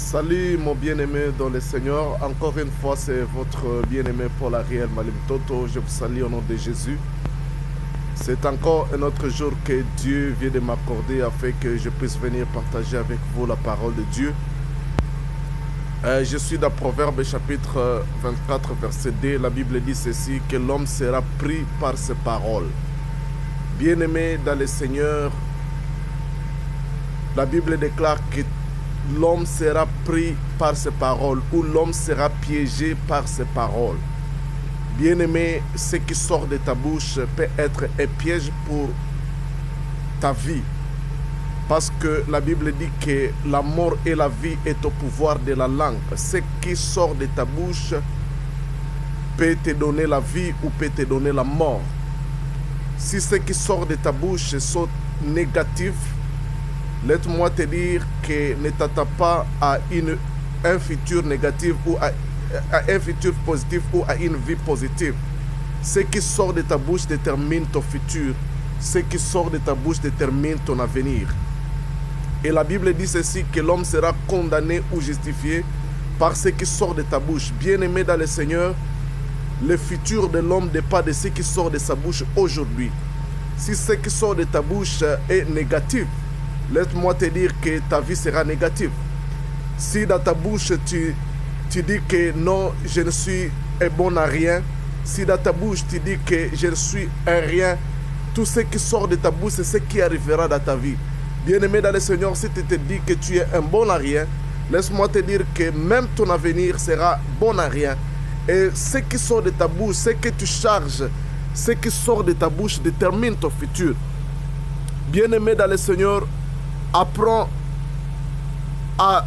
Salut mon bien-aimé dans le Seigneur, encore une fois c'est votre bien-aimé Paul Ariel Malim Toto, je vous salue au nom de Jésus. C'est encore un autre jour que Dieu vient de m'accorder afin que je puisse venir partager avec vous la parole de Dieu. Je suis dans Proverbes chapitre 24 verset 2, la Bible dit ceci, que l'homme sera pris par ses paroles. Bien-aimé dans le Seigneur, la Bible déclare que l'homme sera pris par ses paroles ou l'homme sera piégé par ses paroles. Bien-aimé, ce qui sort de ta bouche peut être un piège pour ta vie. Parce que la Bible dit que la mort et la vie est au pouvoir de la langue. Ce qui sort de ta bouche peut te donner la vie ou peut te donner la mort. Si ce qui sort de ta bouche sont négatifs, laisse-moi te dire que ne t'attends pas à un futur négatif ou à un futur positif ou à une vie positive. Ce qui sort de ta bouche détermine ton futur. Ce qui sort de ta bouche détermine ton avenir. Et la Bible dit ceci, que l'homme sera condamné ou justifié par ce qui sort de ta bouche. Bien-aimé dans le Seigneur, le futur de l'homme dépend de ce qui sort de sa bouche aujourd'hui. Si ce qui sort de ta bouche est négatif, laisse-moi te dire que ta vie sera négative. Si dans ta bouche tu dis que non, je ne suis bon à rien. Si dans ta bouche tu dis que je ne suis un rien, tout ce qui sort de ta bouche, c'est ce qui arrivera dans ta vie. Bien-aimé dans le Seigneur, si tu te dis que tu es un bon à rien, laisse-moi te dire que même ton avenir sera bon à rien. Et ce qui sort de ta bouche, ce que tu charges, ce qui sort de ta bouche détermine ton futur. Bien-aimé dans le Seigneur, apprends à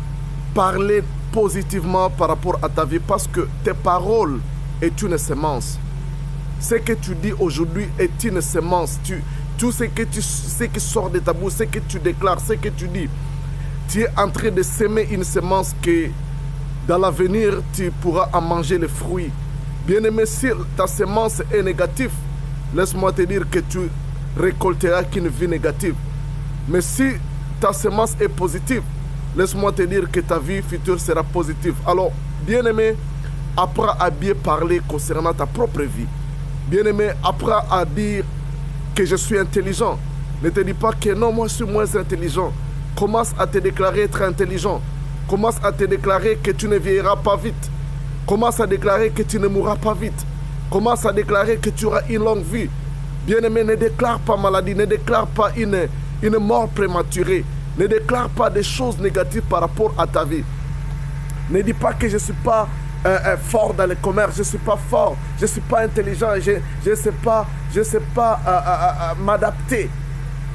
parler positivement par rapport à ta vie parce que tes paroles est une semence. Ce que tu dis aujourd'hui est une semence. Tout ce qui sort de ta bouche, ce que tu déclares, ce que tu dis, tu es en train de semer une semence que dans l'avenir, tu pourras en manger les fruits. Bien-aimé, si ta semence est négative, laisse-moi te dire que tu récolteras qu'une vie négative. Mais si ta semence est positive, laisse-moi te dire que ta vie future sera positive. Alors, bien-aimé, apprends à bien parler concernant ta propre vie. Bien-aimé, apprends à dire que je suis intelligent. Ne te dis pas que non, moi je suis moins intelligent. Commence à te déclarer être intelligent. Commence à te déclarer que tu ne vieilliras pas vite. Commence à déclarer que tu ne mourras pas vite. Commence à déclarer que tu auras une longue vie. Bien-aimé, ne déclare pas maladie, ne déclare pas une mort prématurée. Ne déclare pas des choses négatives par rapport à ta vie. Ne dis pas que je ne suis pas fort dans le commerce, je ne suis pas fort, je ne suis pas intelligent, je ne sais pas m'adapter.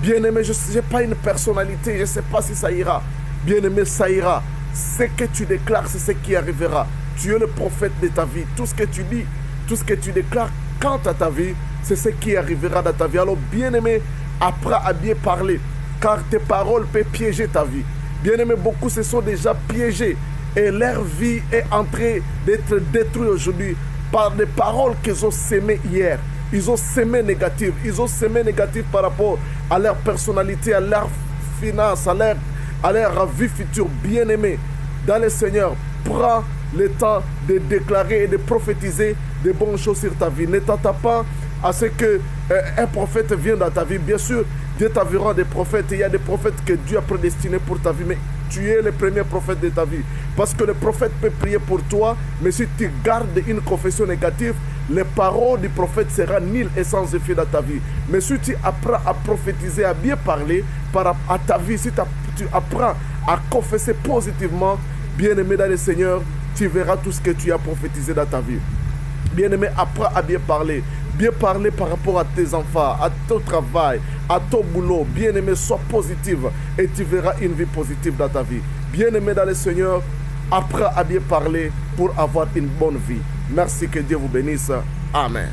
Bien-aimé, je n'ai pas une personnalité, je ne sais pas si ça ira. Bien-aimé, ça ira. Ce que tu déclares, c'est ce qui arrivera. Tu es le prophète de ta vie. Tout ce que tu dis, tout ce que tu déclares quant à ta vie, c'est ce qui arrivera dans ta vie. Alors, bien-aimé, apprends à bien parler, car tes paroles peuvent piéger ta vie. Bien-aimé, beaucoup se sont déjà piégés et leur vie est en train d'être détruite aujourd'hui par des paroles qu'ils ont sémées hier. Ils ont sémé négatif. Ils ont sémé négatif par rapport à leur personnalité, à leur finance, à leur vie future. Bien-aimé, dans le Seigneur, prends le temps de déclarer et de prophétiser de bonnes choses sur ta vie. Ne t'attends pas à ce qu'un prophète vienne dans ta vie. Bien sûr, Dieu t'enverra des prophètes. Il y a des prophètes que Dieu a prédestinés pour ta vie. Mais tu es le premier prophète de ta vie. Parce que le prophète peut prier pour toi. Mais si tu gardes une confession négative, les paroles du prophète seront nulles et sans effet dans ta vie. Mais si tu apprends à prophétiser, à bien parler par rapport à ta vie, si tu apprends à confesser positivement, bien-aimé dans le Seigneur, tu verras tout ce que tu as prophétisé dans ta vie. Bien-aimé, apprends à bien parler. Bien parler par rapport à tes enfants, à ton travail, à ton boulot. Bien-aimé, sois positive et tu verras une vie positive dans ta vie. Bien-aimé dans le Seigneur, apprends à bien parler pour avoir une bonne vie. Merci, que Dieu vous bénisse. Amen.